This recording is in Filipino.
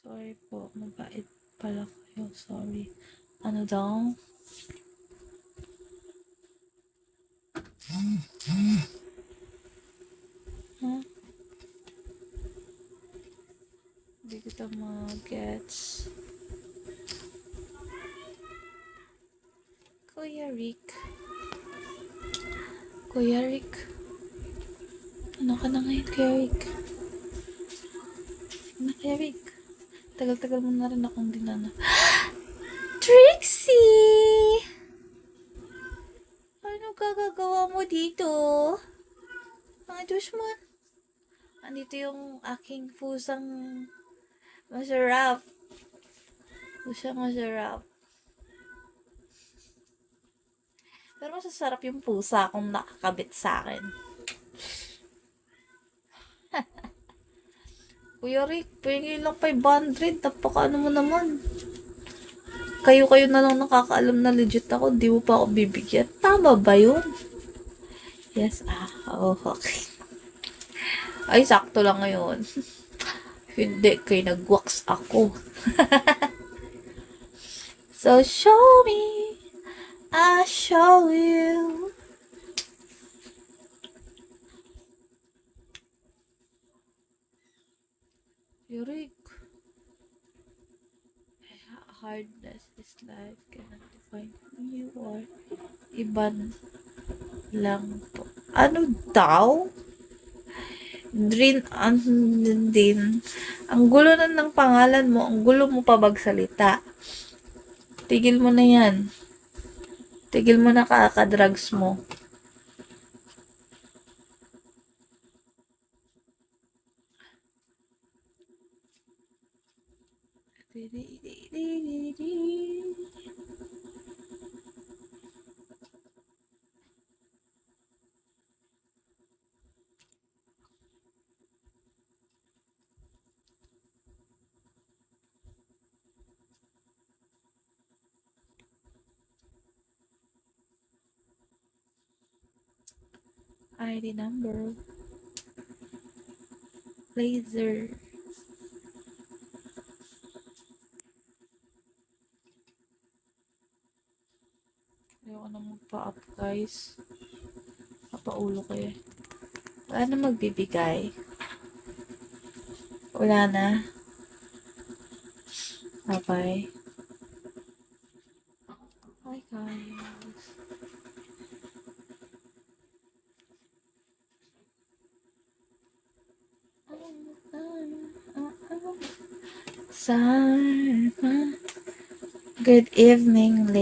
Sorry po, mabait pala kayo. Sorry. Ano daw? Huh? Hindi kita mag-gets. Kuya Rick. Kuya Rick. Ano ka na ngayon, Kuya Rick? Ano, Kuya Rick? Tagal-tagal mo na rin akong dinana. Trixie! Ano gagagawa mo dito? Mga Dushman. Andito yung aking pusang masarap. Pusang masarap. Pero masasarap yung pusa kung nakakabit sa akin. Kuya Rick, pengi lang 500. Napaka ano mo naman. Kayo-kayo na lang nakakaalam na legit ako. Di mo pa ako bibigyan. Tama ba yun? Yes, oh, okay. Ay, sakto lang ngayon. Hindi, kay nag-wax ako. So, show me. I'll show you. Yurik. Hardness is life cannot define who you are. Iban lang po. Ano daw? Din. Ang gulo na ng pangalan mo. Ang gulo mo pa magsalita. Tigil mo na yan. Tigil mo na kakadrugs mo. ID number. Laser. Ayoko na magpa-up, guys. Papaulo ko eh. Wala na magbibigay. Wala na. Bye-bye. Hi, guys. Good evening, ladies.